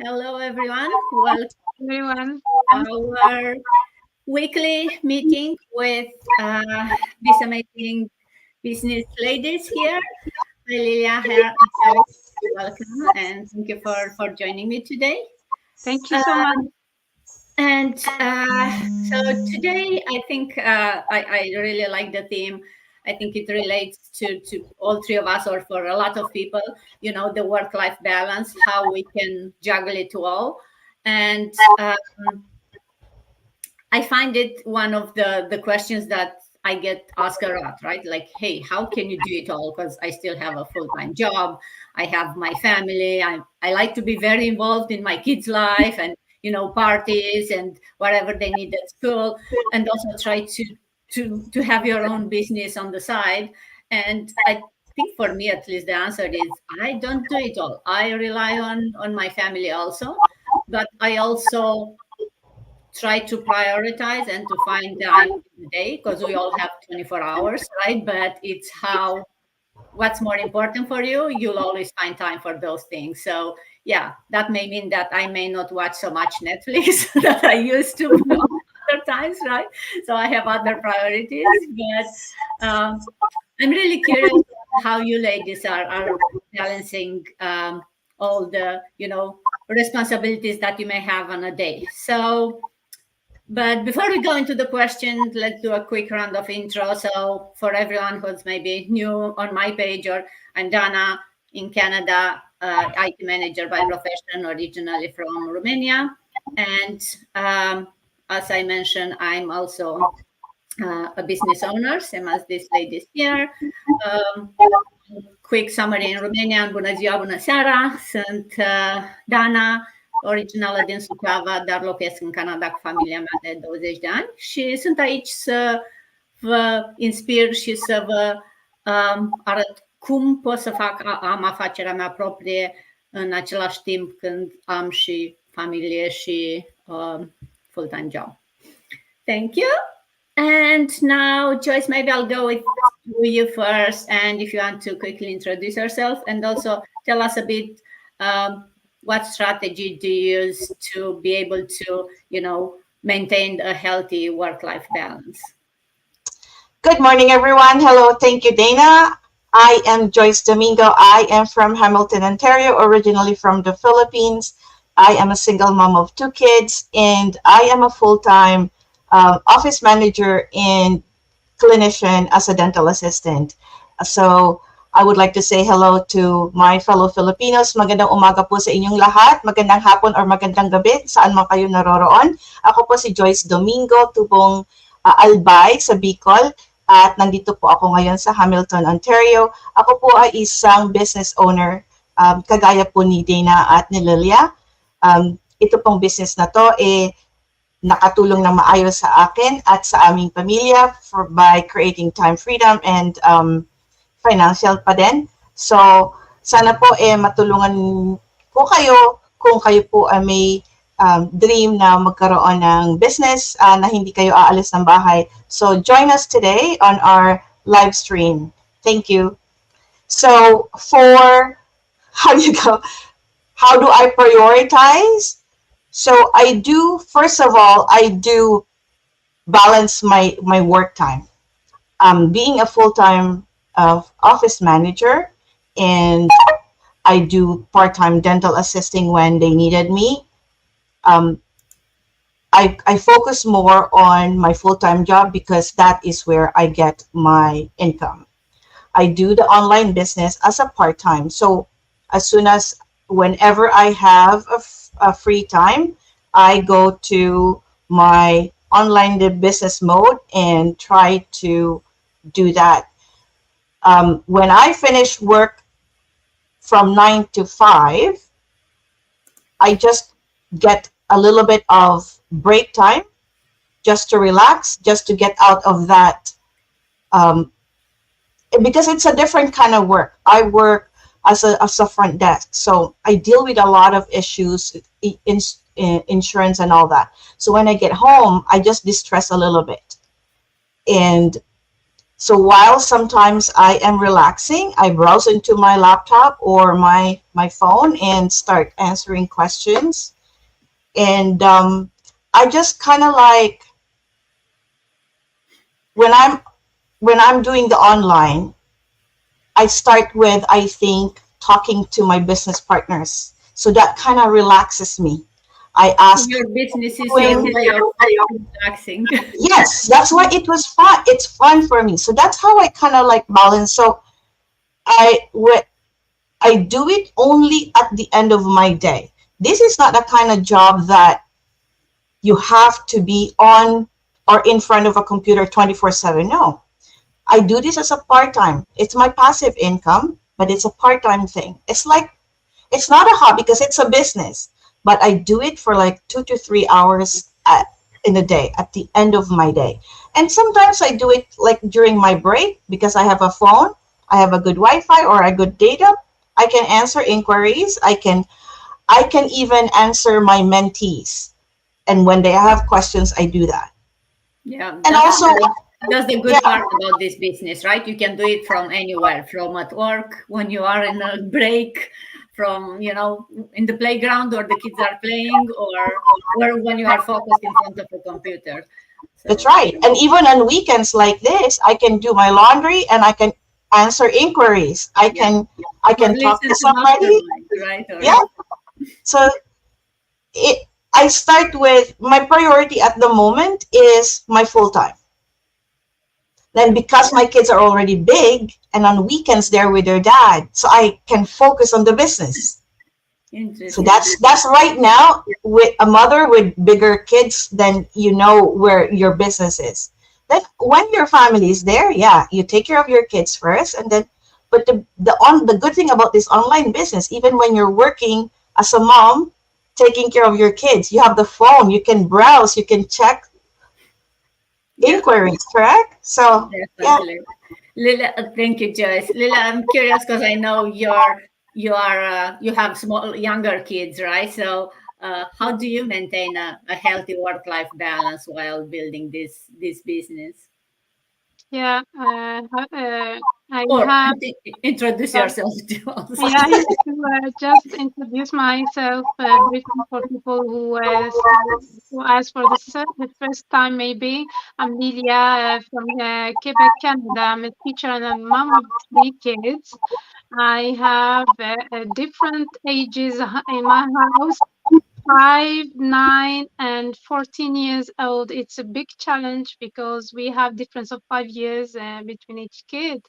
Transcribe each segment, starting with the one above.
Hello, everyone. Welcome Everyone. to our weekly meeting with these amazing business ladies here. Hi, Lilia. Hi. Welcome, and thank you for joining me today. Thank you so much. Um, and so today, I think I really like the theme. I think it relates to all three of us, or for a lot of people. The work-life balance, how we can juggle it all, and I find it one of the questions that I get asked a lot, right? Like, hey, how can you do it all? Because I still have a full-time job. I have my family. I like to be very involved in my kids' life and parties and whatever they need at school, and also try to have your own business on the side. And I think for me at least the answer is I don't do it all. I rely on my family also, but I also try to prioritize and to find time in the day because we all have 24 hours, right? But it's how what's more important for you, you'll always find time for those things. So yeah, that may mean that I may not watch so much Netflix that I used to other times, right? So I have other priorities, but I'm really curious how you ladies are balancing all the responsibilities that you may have on a day. But before we go into the questions, let's do a quick round of intro. So for everyone who's maybe new on my page, or I'm Dana in Canada, IT manager by profession, originally from Romania. And as I mentioned, I'm also a business owner, same as this lady here. Um, Quick summary in Romanian, bună ziua, bună seara, sunt Dana, originală din Suceava, dar locuiesc în Canada cu familia mea de 20 de ani și sunt aici să vă inspir și să vă arăt cum pot să am afacerea mea proprie în același timp când am și familie și full-time job. Thank you. And now, Joyce, maybe I'll go with you first. And if you want to quickly introduce yourself and also tell us a bit what strategy do you use to be able to, maintain a healthy work-life balance? Good morning, everyone. Hello. Thank you, Dana. I am Joyce Domingo. I am from Hamilton, Ontario, originally from the Philippines. I am a single mom of 2 kids, and I am a full-time office manager and clinician as a dental assistant. So I would like to say hello to my fellow Filipinos. Magandang umaga po sa inyong lahat. Magandang hapon or magandang gabi saan man kayo naroroon. Ako po si Joyce Domingo, tubong Albay sa Bicol. At nandito po ako ngayon sa Hamilton, Ontario. Ako po ay isang business owner, kagaya po ni Dana at ni Lilia. Ito pong business na to nakatulong ng maayos sa akin at sa aming pamilya by creating time freedom and financial pa din. So, sana po matulungan po kayo kung kayo po may dream na magkaroon ng business na hindi kayo aalis ng bahay. So, join us today on our live stream. Thank you. So, how do I prioritize? So first of all, I do balance my work time. Being a full-time office manager, and I do part-time dental assisting when they needed me. I focus more on my full-time job because that is where I get my income. I do the online business as a part-time. So whenever I have a free time, I go to my online business mode and try to do that. When I finish work from 9 to 5, I just get a little bit of break time just to relax, just to get out of that, because it's a different kind of work. I work as a front desk, so I deal with a lot of issues, insurance and all that. So when I get home, I just distress a little bit, and So while sometimes I am relaxing, I browse into my laptop or my phone and start answering questions. And I just kind of like when I'm doing the online, I start with, I think, talking to my business partners. So that kind of relaxes me. I ask, Your business is your doing, way of relaxing. yes, that's why it was fun. It's fun for me. So that's how I kind of like balance. So I I do it only at the end of my day. This is not the kind of job that you have to be on or in front of a computer 24/7. No, I do this as a part time. It's my passive income, but it's a part time thing. It's like, it's not a hobby because it's a business, but I do it for like 2 to 3 hours in a day at the end of my day. And sometimes I do it like during my break because I have a phone, I have a good Wi-Fi or a good data. I can answer inquiries. I can even answer my mentees. And when they have questions, I do that. Yeah, And also, that's the yeah, good part about this business, right? You can do it from anywhere, from at work, when you are in a break, from, in the playground or the kids are playing, or when you are focused in front of a computer. that's So, right. And even on weekends like this, I can do my laundry and I can answer inquiries. I yeah, can I or can talk to listen to somebody. mastermind, right? Yeah. So I start with my priority at the moment is my full time. Then because my kids are already big and on weekends they're with their dad, so I can focus on the business. So Interesting. that's right now with a mother with bigger kids, then you know where your business is. Then when your family is there, yeah, you take care of your kids first, and then but the good thing about this online business, even when you're working as a mom, taking care of your kids, you have the phone, you can browse, you can check Yeah, inquiries, correct? So yeah. definitely. Lila, thank you, Joyce. Lila, I'm curious because I know you have small younger kids, right? So, how do you maintain a healthy work-life balance while building this business? Yeah, I Or have, introduce uh, yourself to us. yeah, I need to just introduce myself briefly for people who ask for the first time, maybe. I'm Lilia from Quebec, Canada. I'm a teacher and a mom of three kids. I have different ages in my house. 5, 9, and 14 years old. It's a big challenge because we have difference of 5 years between each kid.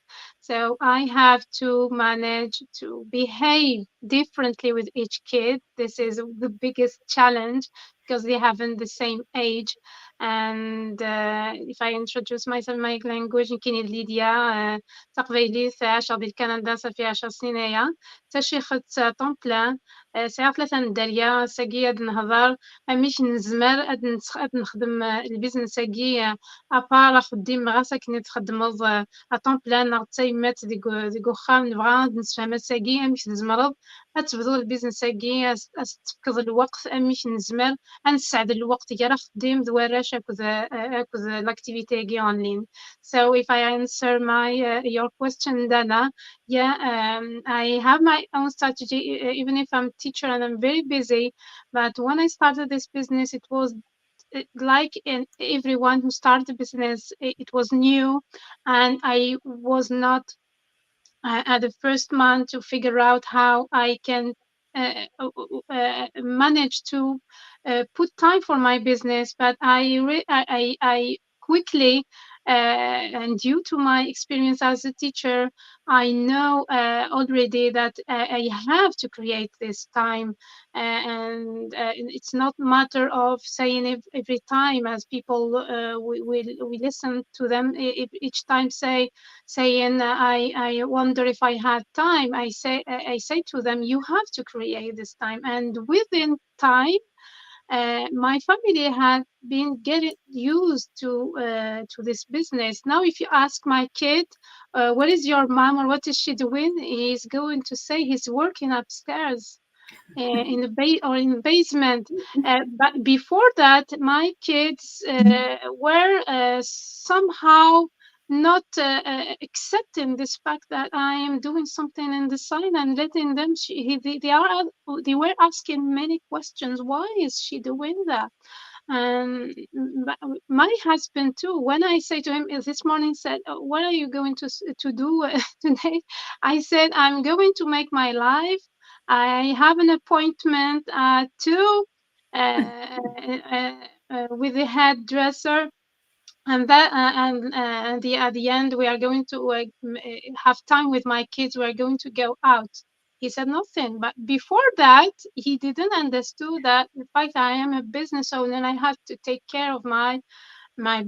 So I have to manage to behave differently with each kid. This is the biggest challenge because they haven't the same age. And if I introduce myself, my language يمكن ليديا تقبيليت عايشة بالكندا صافي 10 سنين هي حتى شي خدت طون بلان ساعة 3 ندريا ساقي هاد نهضر مش نزمر هاد نخدم البيزنس ساقي ابار خديم غا ساكني تخدمض طون بلان غتايمات ديك وخام نبغى نتفاهم ساقي مش نزمرض تبدل البيزنس ساقي تفقد الوقت مش نزمر نسعد الوقت يا خديم دوراش اكوز لاكتيفيتي كي اونلاين. So if I answer my your question, Dana, yeah, I have my own strategy, even if I'm a teacher and I'm very busy. But when I started this business, it was like everyone who started a business, it was new, and I was not at the first month to figure out how I can manage to put time for my business. But I quickly, and due to my experience as a teacher, I know already that I have to create this time, and it's not matter of saying every time as people we listen to them each time saying I wonder if I had time. I say to them, you have to create this time, and within time, my family had been getting used to this business. Now, if you ask my kid, what is your mom or what is she doing? He's going to say he's working upstairs in the or in the basement. But before that, my kids were somehow not accepting this fact that I am doing something in the side and letting them. They were asking many questions. Why is she doing that? And my husband too. When I say to him this morning, said, "What are you going to do today?" I said, "I'm going to make my life. I have an appointment at 2 with the hairdresser, and at the end we are going to have time with my kids. We are going to go out." He said nothing, but before that he didn't understood that in fact I am a business owner and I have to take care of my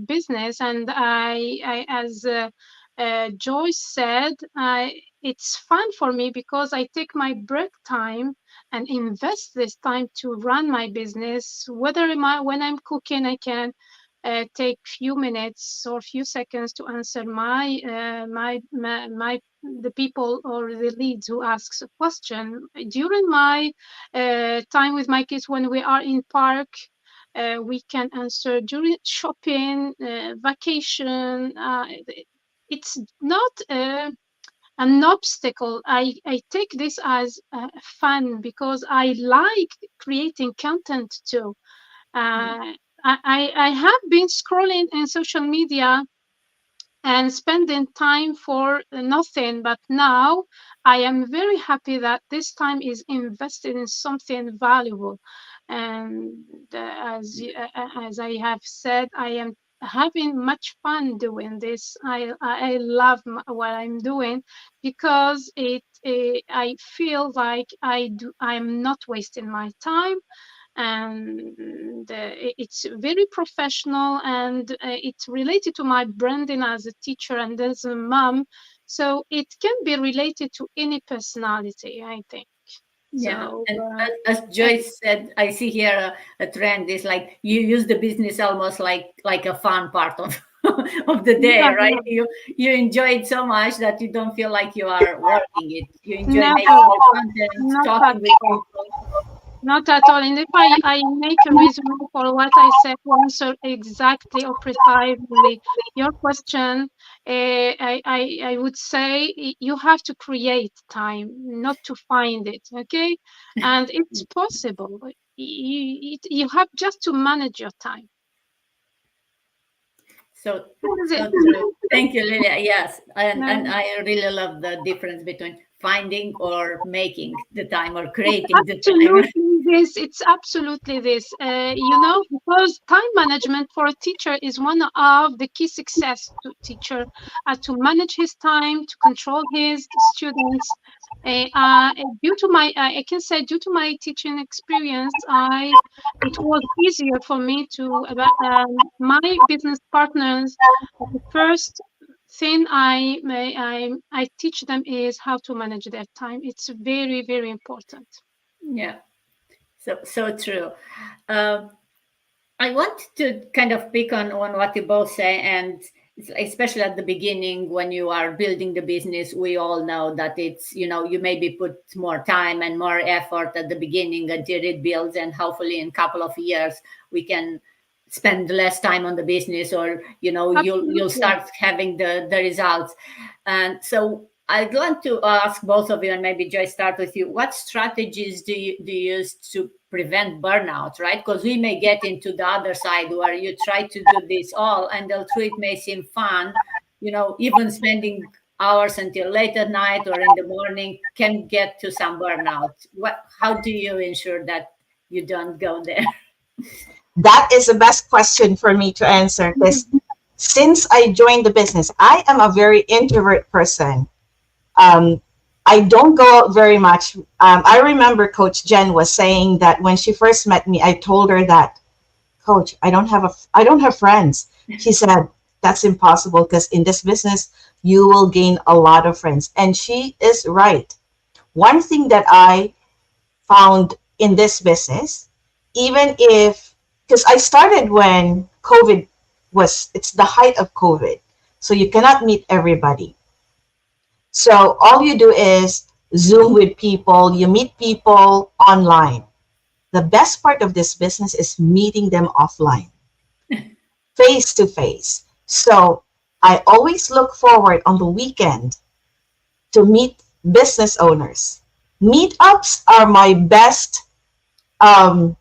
business. And I as Joyce said, it's fun for me because I take my break time and invest this time to run my business. When I'm cooking, I can take few minutes or few seconds to answer the people or the leads who asks a question. During my time with my kids, when we are in park, we can answer during shopping, vacation. It's not an obstacle. I take this as fun because I like creating content too. I have been scrolling in social media and spending time for nothing. But now I am very happy that this time is invested in something valuable. And as I have said, I am having much fun doing this. I love what I'm doing because I feel like I'm not wasting my time, and it's very professional, and it's related to my branding as a teacher and as a mom, so it can be related to any personality, I think. Yeah, So and as Joyce said, I see here a trend is like you use the business almost like a fun part of of the day, yeah, right? You enjoy it so much that you don't feel like you are working it. You enjoy making never, the content, not at talking with all. people. Not at all. And if I make a resume for what I said to answer exactly or precisely your question, I would say you have to create time, not to find it. Okay, and it's possible. You have just to manage your time. So That is so it. true. Thank you, Lilia. Yes, and No. I really love the difference between finding or making the time or It's creating the time. absolutely this. It's absolutely this. Because time management for a teacher is one of the key success to teacher, to manage his time, to control his students. Due to I can say due to my teaching experience, it was easier for me to my business partners. The first thing I teach them is how to manage their time. It's very, very important. Yeah, so true. Um, I want to kind of pick on what you both say, and especially at the beginning when you are building the business, we all know that it's, you maybe put more time and more effort at the beginning until it builds, and hopefully in a couple of years we can spend less time on the business, or you'll Absolutely. start having the results. And so I'd like to ask both of you, and maybe Joy, start with you. What strategies do you use to prevent burnout, right? Because we may get into the other side where you try to do this all, and although it may seem fun, even spending hours until late at night or in the morning can get to some burnout. How do you ensure that you don't go there? That is the best question for me to answer because since I joined the business, I am a very introvert person. Um, I don't go out very much. I remember Coach Jen was saying that when she first met me, I told her that, Coach, I don't have friends. She said, that's impossible because in this business, you will gain a lot of friends. And she is right. One thing that I found in this business, even if, because I started when it's the height of COVID. So you cannot meet everybody. So all you do is Zoom with people, you meet people online. The best part of this business is meeting them offline, face to face. So I always look forward on the weekend to meet business owners. Meetups are my best um,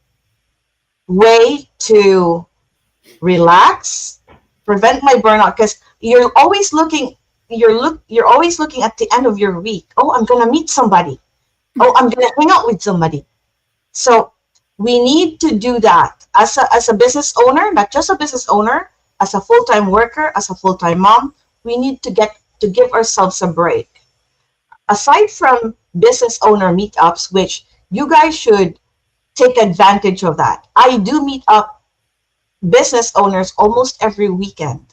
way to relax, prevent my burnout, because you're always looking at the end of your week. Oh, I'm gonna meet somebody. Oh, I'm gonna hang out with somebody. So we need to do that as a business owner, not just a business owner, as a full-time worker, as a full-time mom. We need to give ourselves a break. Aside from business owner meetups, which you guys should take advantage of that. I do meet up business owners almost every weekend.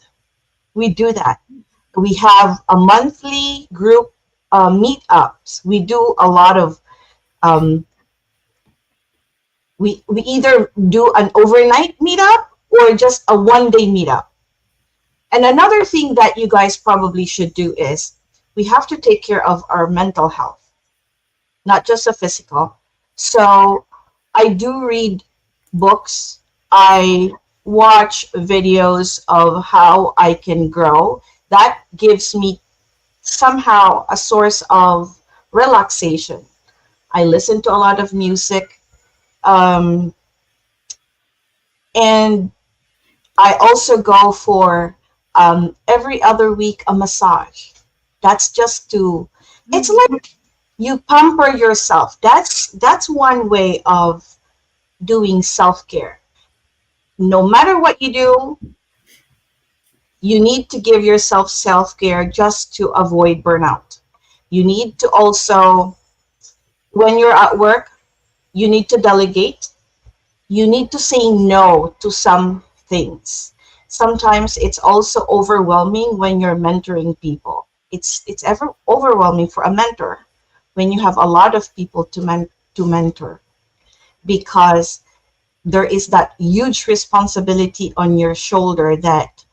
We do that. We have a monthly group meetups. We do a lot of um, we either do an overnight meetup or just a 1 day meetup. And another thing that you guys probably should do is we have to take care of our mental health, not just the physical. So I do read books. I watch videos of how I can grow. That gives me somehow a source of relaxation. I listen to a lot of music. Um, and I also go for every other week a massage. That's just to, it's like you pamper yourself. That's one way of doing self-care. No matter what you do, you need to give yourself self-care just to avoid burnout. You need to also, when you're at work, you need to delegate. You need to say no to some things. Sometimes it's also overwhelming when you're mentoring people. It's ever overwhelming for a mentor when you have a lot of people to mentor, because there is that huge responsibility on your shoulder that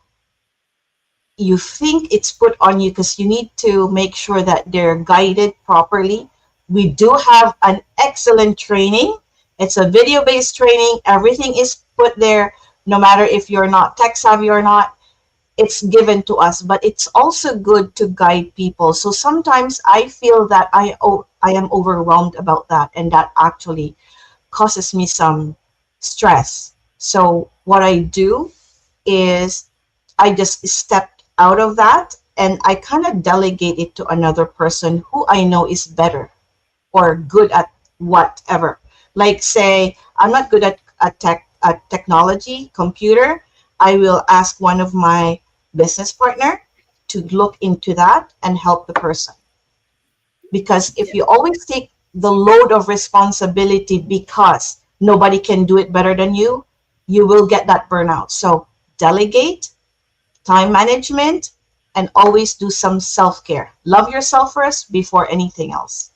you think it's put on you because you need to make sure that they're guided properly. We do have an excellent training. It's a video based training. Everything is put there, no matter if you're not tech savvy or not. It's given to us, but it's also good to guide people. So sometimes I feel that I am overwhelmed about that, and that actually causes me some stress. So what I do is I just stepped out of that and I kind of delegate it to another person who I know is better or good at whatever. Like say I'm not good at technology, computer, I will ask one of my business partner to look into that and help the person. Because if you always take the load of responsibility because nobody can do it better than you will get that burnout. So delegate, time management, and always do some self-care. Love yourself first before anything else.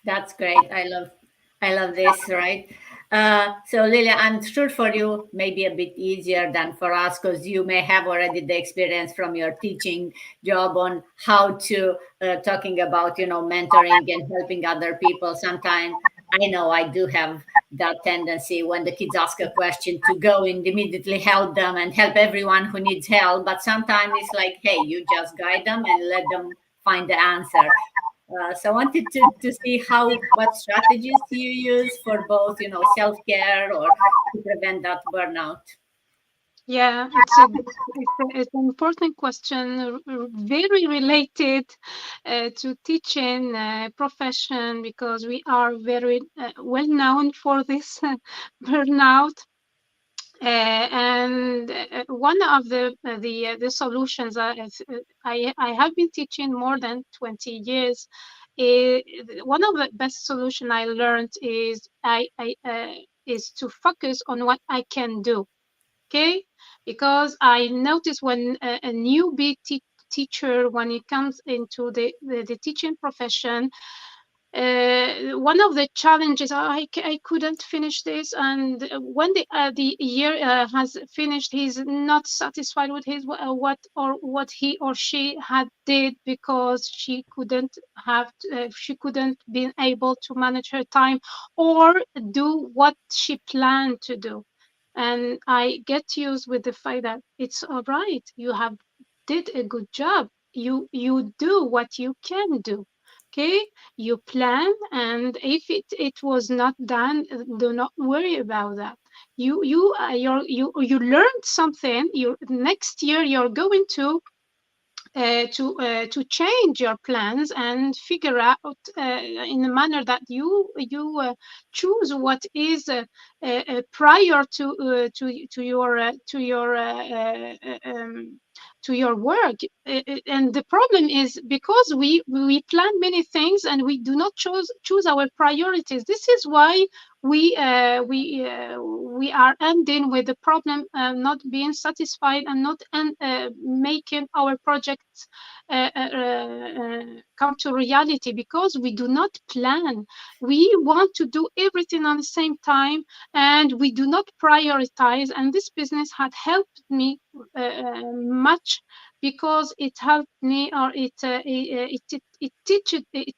That's great. I love this, right? So Lilia, I'm sure for you maybe a bit easier than for us because you may have already the experience from your teaching job on how to talking about mentoring and helping other people. Sometimes I know I do have that tendency when the kids ask a question to go and immediately help them and help everyone who needs help. But sometimes it's like, hey, you just guide them and let them find the answer. So I wanted to see what strategies you use for both, self-care or to prevent that burnout. Yeah, it's an important question, very related to teaching profession, because we are very well known for this burnout. And one of the solutions I have been teaching more than 20 years. eh, One of the best solution I learned is to focus on what I can do. Okay, because I notice when a newbie teacher, when it comes into the teaching profession, one of the challenges, I couldn't finish this, and when the year has finished, he's not satisfied with his what he or she had did, because she couldn't been able to manage her time or do what she planned to do. And I get used with the fact that it's all right, you have did a good job. You do what you can do. Okay, you plan, and if it was not done, do not worry about that. You learned something. You next year you're going to change your plans and figure out in a manner that you choose what is prior to your work. And the problem is because we plan many things and we do not choose our priorities. This is why we are ending with the problem, not being satisfied and not making our projects come to reality, because we do not plan. We want to do everything at the same time, and we do not prioritize. And this business had helped me much, because it helped me, or it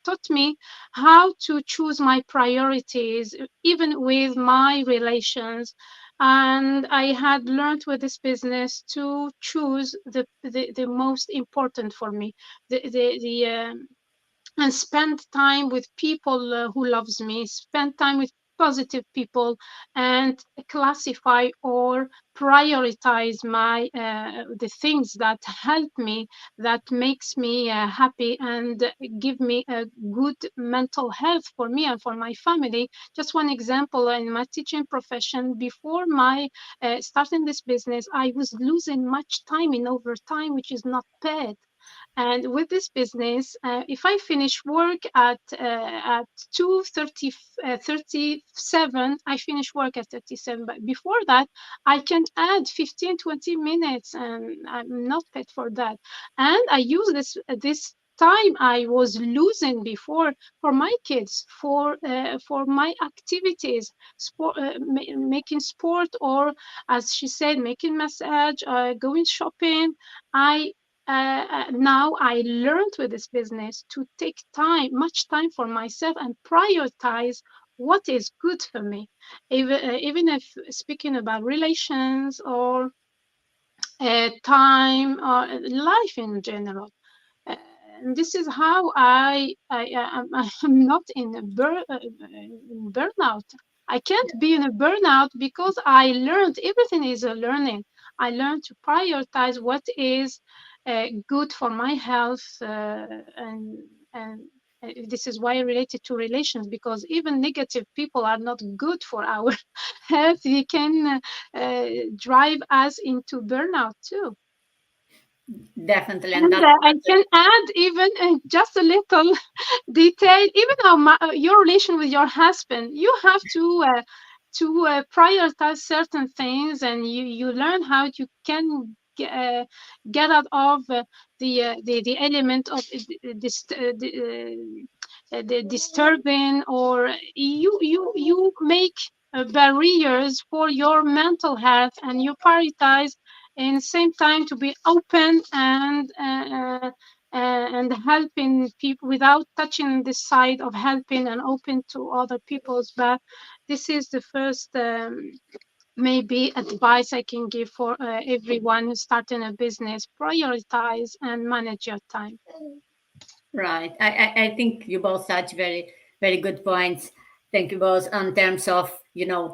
taught me how to choose my priorities, even with my relations. And I had learned with this business to choose the most important for me, and spend time with people who loves me, spend time with positive people, and classify or prioritize my the things that help me, that makes me happy, and give me a good mental health for me and for my family. Just one example: in my teaching profession, before my starting this business, I was losing much time in overtime, which is not paid. And with this business, if I finish work at 2:37, I finish work at 37. But before that, I can add 15, 20 minutes, and I'm not paid for that. And I use this time I was losing before for my kids, for my activities, sport, making sport, or as she said, making massage, going shopping. I Now I learned with this business to take much time for myself, and prioritize what is good for me. Even if speaking about relations, or time, or life in general. Uh, and this is how I'm not in a burnout. I can't be in a burnout, because I learned, everything is a learning. I learned to prioritize what is good for my health, and this is why related to relations, because even negative people are not good for our health. They can drive us into burnout too. Definitely. And And that's I can add even just a little detail. Even your relation with your husband, you have to prioritize certain things, and you learn how you can get out of the element of the disturbing, or you make barriers for your mental health, and you prioritize in the same time to be open, and helping people without touching the side of helping, and open to other people's. But this is the first maybe advice I can give for everyone who's starting a business: prioritize and manage your time. right. I think you both touch very, very good points. Thank you both on terms of,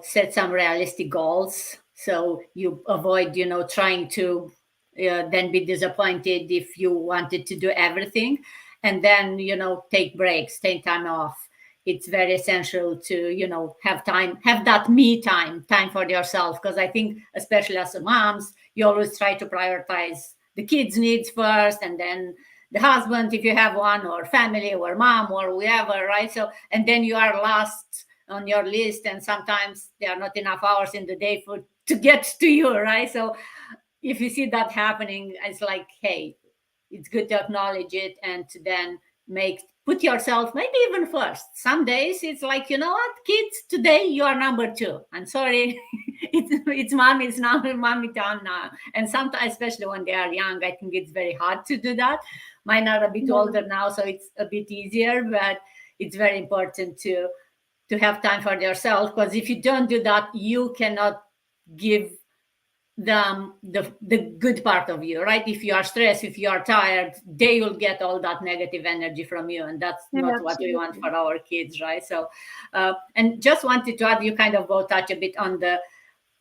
set some realistic goals so you avoid, trying to then be disappointed if you wanted to do everything. And then, take breaks, take time off. It's very essential to, have time, have that me time for yourself. Because I think, especially as a moms, you always try to prioritize the kids' needs first, and then the husband, if you have one, or family, or mom, or whoever, right? So, and then you are last on your list, and sometimes there are not enough hours in the day for to get to you, right? So if you see that happening, it's like, hey, it's good to acknowledge it, and to then put yourself maybe even first. Some days it's like, you know what, kids, today you are number two. I'm sorry. It's mommy, it's now mommy time now. And sometimes, especially when they are young, I think it's very hard to do that. Mine are a bit older now, so it's a bit easier, but it's very important to have time for yourself, because if you don't do that, you cannot give the good part of you, right? If you are stressed, if you are tired, they will get all that negative energy from you, and that's Yeah, not what we want for our kids, right? So and just wanted to add, you kind of both touch a bit on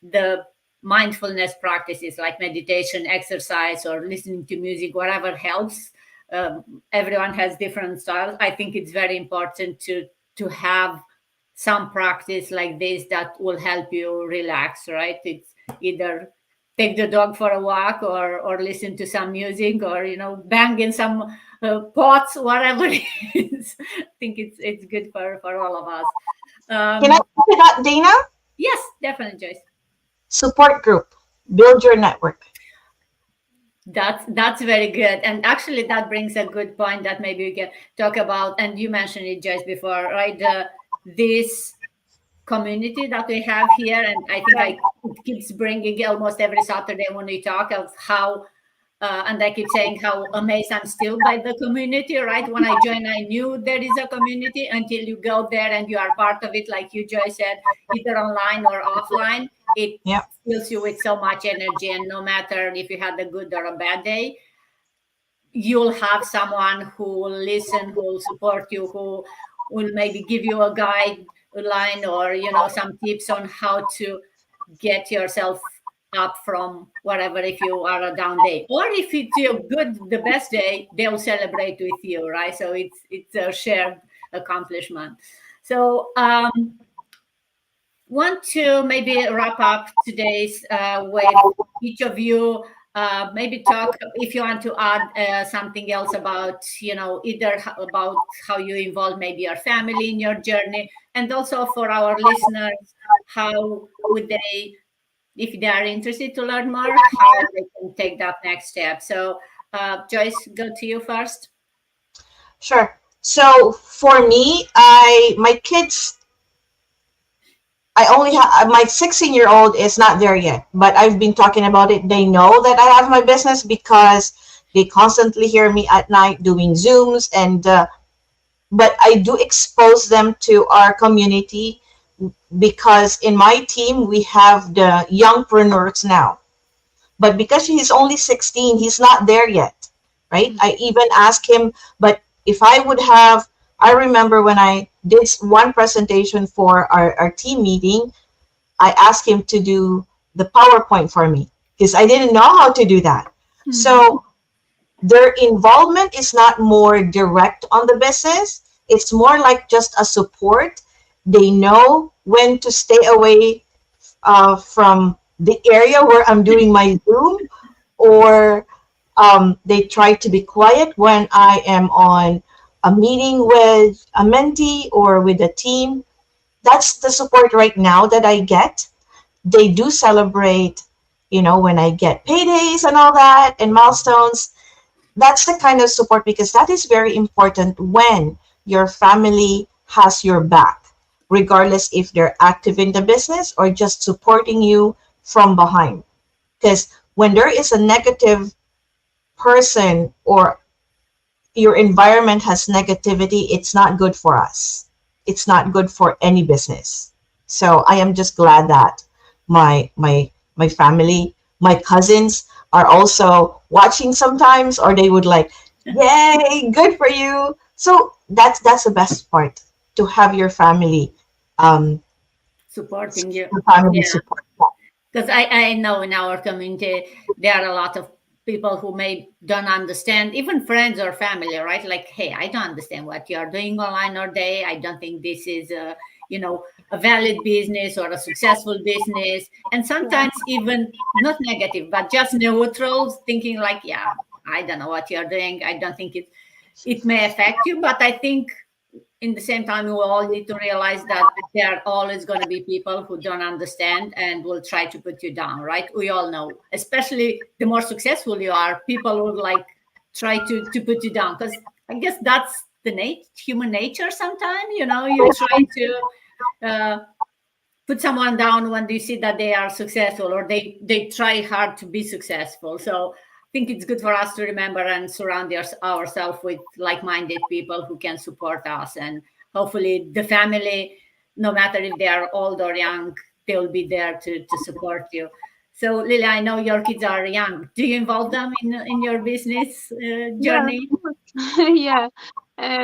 the mindfulness practices like meditation, exercise, or listening to music, whatever helps. Everyone has different styles. I think it's very important to have some practice like this that will help you relax, right? It's either take the dog for a walk, or listen to some music, or bang in some pots, whatever it is. I think it's good for all of us. Can I say that, Dana? Yes, definitely, Joyce. Support group. Build your network. That's very good, and actually that brings a good point that maybe we can talk about. And you mentioned it, Joyce, before, right? This community that we have here, and I think it keeps bringing almost every Saturday when we talk of how and I keep saying how amazed I'm still by the community, right? When I joined, I knew there is a community until you go there and you are part of it, like you, Joy, said, either online or offline. It Yeah. fills you with so much energy, and no matter if you had a good or a bad day, you'll have someone who will listen, who will support you, who will maybe give you a guideline, or some tips on how to get yourself up from whatever, if you are a down day, or if it's your good, the best day, they'll celebrate with you, right? So it's a shared accomplishment. So want to maybe wrap up today's with each of you, maybe talk, if you want to add something else about either about how you involve maybe your family in your journey, and also for our listeners, how would they, if they are interested to learn more, how they can take that next step. So Joyce, go to you first. Sure. So for me, my kids, I only have my 16-year-old is not there yet, but I've been talking about it. They know that I have my business because they constantly hear me at night doing Zooms, and but I do expose them to our community because in my team we have the youngpreneurs now. But because he's only 16, he's not there yet, right? I even asked him, but if I would have, I remember when I did one presentation for our team meeting, I asked him to do the PowerPoint for me because I didn't know how to do that. So their involvement is not more direct on the business. It's more like just a support. They know when to stay away from the area where I'm doing my Zoom, or they try to be quiet when I am on a meeting with a mentee or with a team. That's the support right now that I get. They do celebrate, when I get paydays and all that and milestones. That's the kind of support, because that is very important when your family has your back, regardless if they're active in the business or just supporting you from behind. Because when there is a negative person, or your environment has negativity, it's not good for us. It's not good for any business. So I am just glad that my family, my cousins are also watching sometimes, or they would like, yay, good for you. So that's the best part, to have your family, Supporting you. the family Yeah. support. Because I know in our community there are a lot of people who may don't understand, even friends or family, right? Like, hey, I don't understand what you are doing online all day. I don't think this is a valid business or a successful business. And sometimes even not negative, but just neutrals, thinking like, yeah, I don't know what you're doing. I don't think it may affect you. But I think in the same time, we all need to realize that there are always going to be people who don't understand and will try to put you down, right? We all know, especially the more successful you are, people will like try to put you down, because I guess that's the human nature. Sometimes, you try to put someone down when you see that they are successful, or they try hard to be successful. So I think it's good for us to remember and surround ourselves with like-minded people who can support us, and hopefully the family, no matter if they are old or young, they will be there to support you. So, Lily, I know your kids are young. Do you involve them in your business Yeah, journey? of course. Yeah,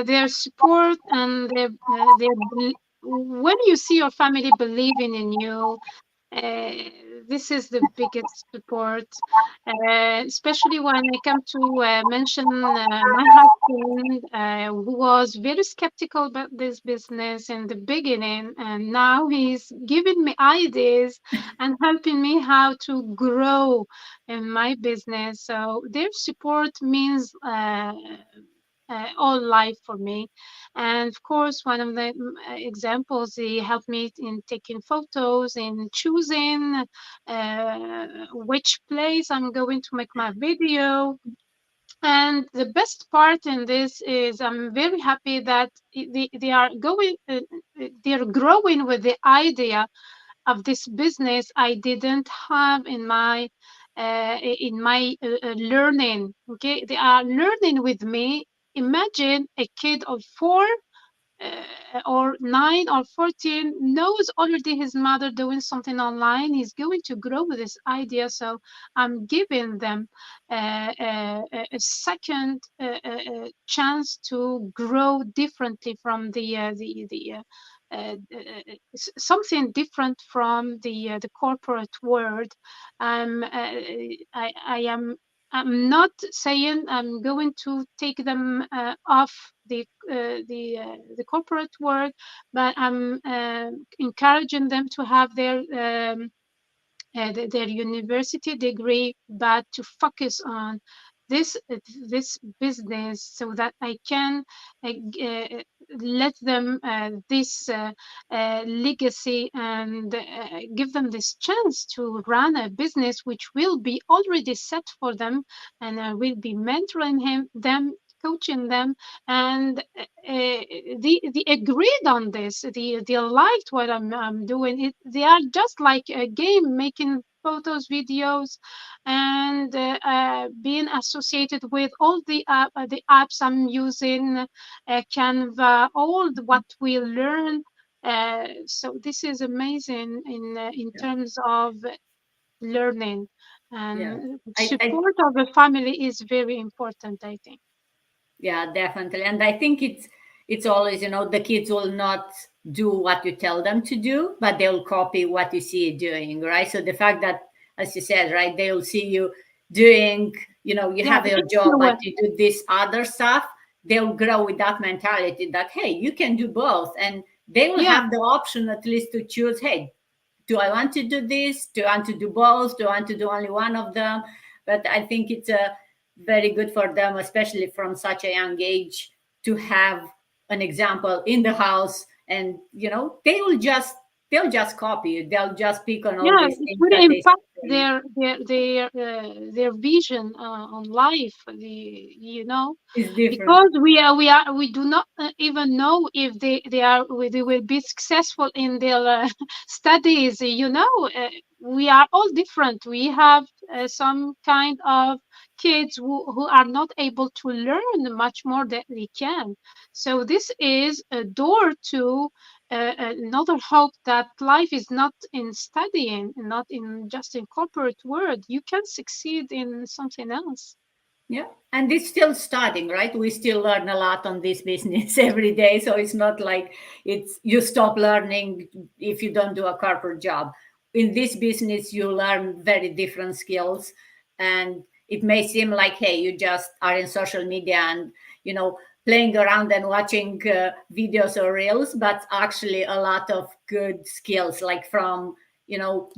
their support and when you see your family believing in you, uh, this is the biggest support, especially when I come to mention my husband, who was very skeptical about this business in the beginning, and now he's giving me ideas and helping me how to grow in my business. So their support means all life for me. And of course, one of the examples, they helped me in taking photos, in choosing which place I'm going to make my video. And the best part in this is I'm very happy that they are going, they're growing with the idea of this business I didn't have in my learning. Okay, they are learning with me. Imagine a kid of 4 or 9 or 14 knows already his mother doing something online. He's going to grow with this idea. So I'm giving them a second chance to grow differently from something different from the corporate world. I am. I'm not saying I'm going to take them off the corporate world, but I'm encouraging them to have their university degree, but to focus on this this business so that I can let them this legacy and give them this chance to run a business which will be already set for them, and I will be mentoring them, coaching them, and they agreed on this. They liked what I'm doing. They are just like a game, making photos, videos, and being associated with all the apps I'm using, Canva, what we learn. So this is amazing in Yeah, terms of learning, yeah. and I support of the family is very important, I think. Yeah, definitely. And I think it's always, the kids will not do what you tell them to do, but they'll copy what you see you doing, right? So the fact that, as you said, right, they'll see you doing, you Yeah, have the your job, but influence. you do this other stuff, they'll grow with that mentality that, hey, you can do both. And they will Yeah, have the option at least to choose, hey, do I want to do this? Do I want to do both? Do I want to do only one of them? But I think it's very good for them, especially from such a young age, to have an example in the house, and they'll just copy it. They'll just pick on all yeah, these it things will that they impact see. their vision on life. It's different. Because we do not even know if they will be successful in their studies. We are all different. We have some kind of kids who are not able to learn much more than they can. So this is a door to another hope that life is not in studying, not in just in corporate world. You can succeed in something else. Yeah. And it's still starting, right? We still learn a lot on this business every day. So it's not like it's you stop learning if you don't do a corporate job. In this business, you learn very different skills. And it may seem like, hey, you just are in social media and, playing around and watching videos or reels, but actually a lot of good skills, like from,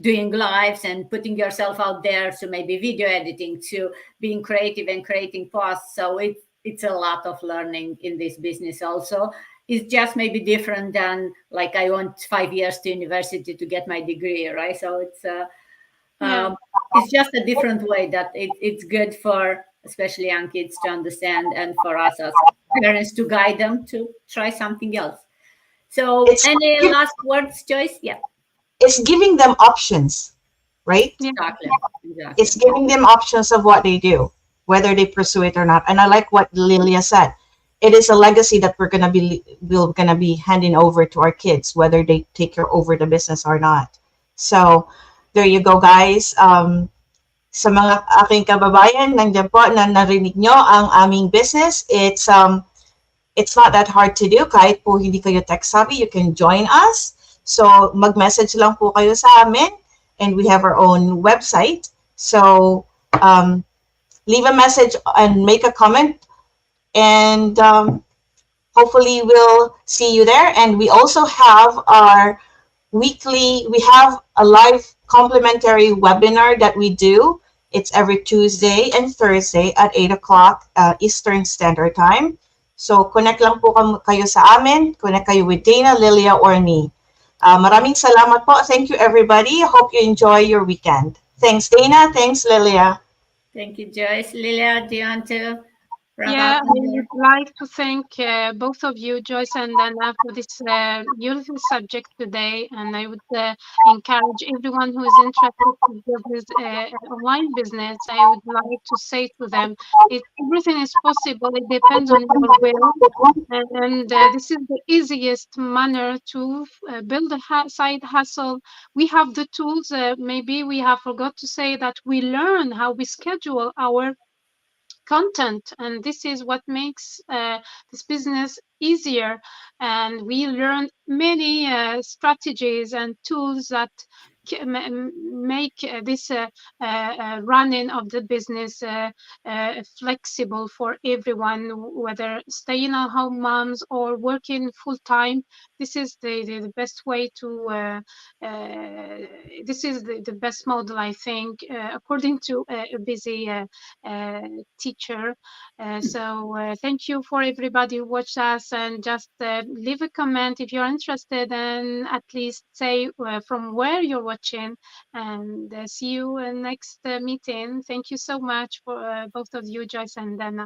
doing lives and putting yourself out there, to maybe video editing, to being creative and creating posts. So it's a lot of learning in this business also. It's just maybe different than like I went 5 years to university to get my degree, right? So Yeah. um, it's just a different way that it's good for especially young kids to understand, and for us as parents to guide them to try something else. So It's any give, last words, Joyce? Yeah, it's giving them options, right? Yeah. exactly, exactly. It's giving them options of what they do, whether they pursue it or not. And I like what Lilia said. It is a legacy that we're gonna be handing over to our kids, whether they take care over the business or not. So there you go, guys. Sa mga aking kababayan, nandiyan po na narinig nyo ang aming business. It's not that hard to do. Kahit po hindi kayo tech savvy, you can join us. So, mag-message lang po kayo sa amin. And we have our own website. So, leave a message and make a comment. And hopefully we'll see you there. And we also have our we have a live complimentary webinar that we do. It's every Tuesday and Thursday at 8 o'clock Eastern Standard Time. So, connect lang po kayo sa amin. Connect kayo with Dana, Lilia, or me. Maraming salamat po. Thank you, everybody. Hope you enjoy your weekend. Thanks, Dana. Thanks, Lilia. Thank you, Joyce. Lilia, do you want to wrap Yeah, up? I would like to thank both of you, Joyce and Anna, for this beautiful subject today. And I would encourage everyone who is interested to build this online business. I would like to say to them, everything is possible. It depends on your will. And this is the easiest manner to build a side hustle. We have the tools. Maybe we have forgot to say that we learn how we schedule our content, and this is what makes this business easier. And we learn many strategies and tools that make this running of the business flexible for everyone, whether staying at home moms or working full time. This is the best way to this is the best model, I think, according to a busy teacher. So thank you for everybody who watched us, and just leave a comment if you're interested, and at least say from where you're watching. And see you in next meeting. Thank you so much for both of you, Joyce and Dana.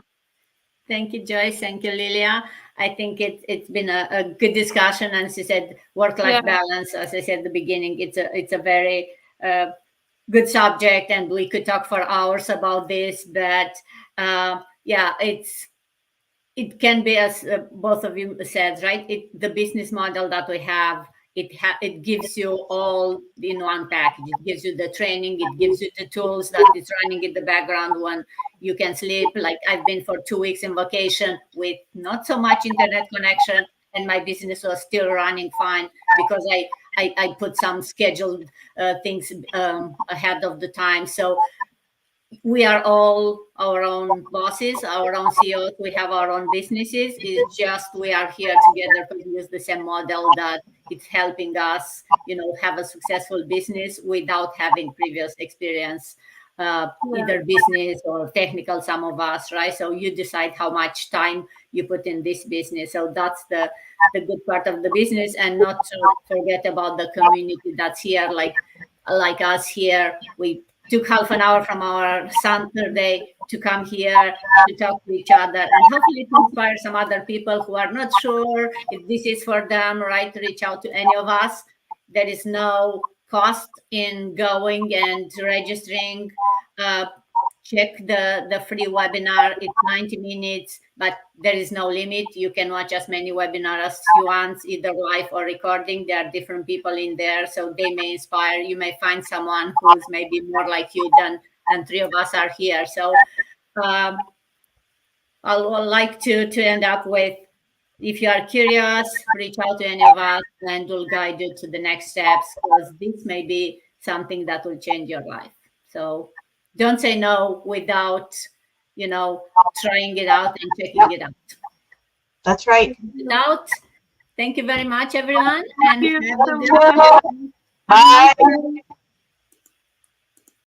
Thank you, Joyce. Thank you, Lilia. I think it's been a good discussion. And as you said, work-life balance, as I said at the beginning, it's a very good subject, and we could talk for hours about this. But yeah, it can be, as both of you said, right? The business model that we have, it gives you all in one package. It gives you the training, it gives you the tools that is running in the background when you can sleep. Like I've been for 2 weeks in vacation with not so much internet connection, and my business was still running fine because I put some scheduled things ahead of the time. So we are all our own bosses, our own CEOs. We have our own businesses. It's just we are here together to use the same model that it's helping us, have a successful business without having previous experience, either business or technical, some of us, right? So you decide how much time you put in this business. So that's the good part of the business, and not to forget about the community that's here, like us here. We took half an hour from our Saturday to come here to talk to each other, and hopefully to inspire some other people who are not sure if this is for them, right? To reach out to any of us. There is no cost in going and registering. Check the free webinar. It's 90 minutes, but there is no limit. You can watch as many webinars as you want, either live or recording. There are different people in there, so they may inspire. You may find someone who's maybe more like you than three of us are here. So I'll like to end up with, if you are curious, reach out to any of us and we'll guide you to the next steps, because this may be something that will change your life. So don't say no without, trying it out and checking it out. That's right. Thank you very much, everyone. And Thank you have a so good much. Bye.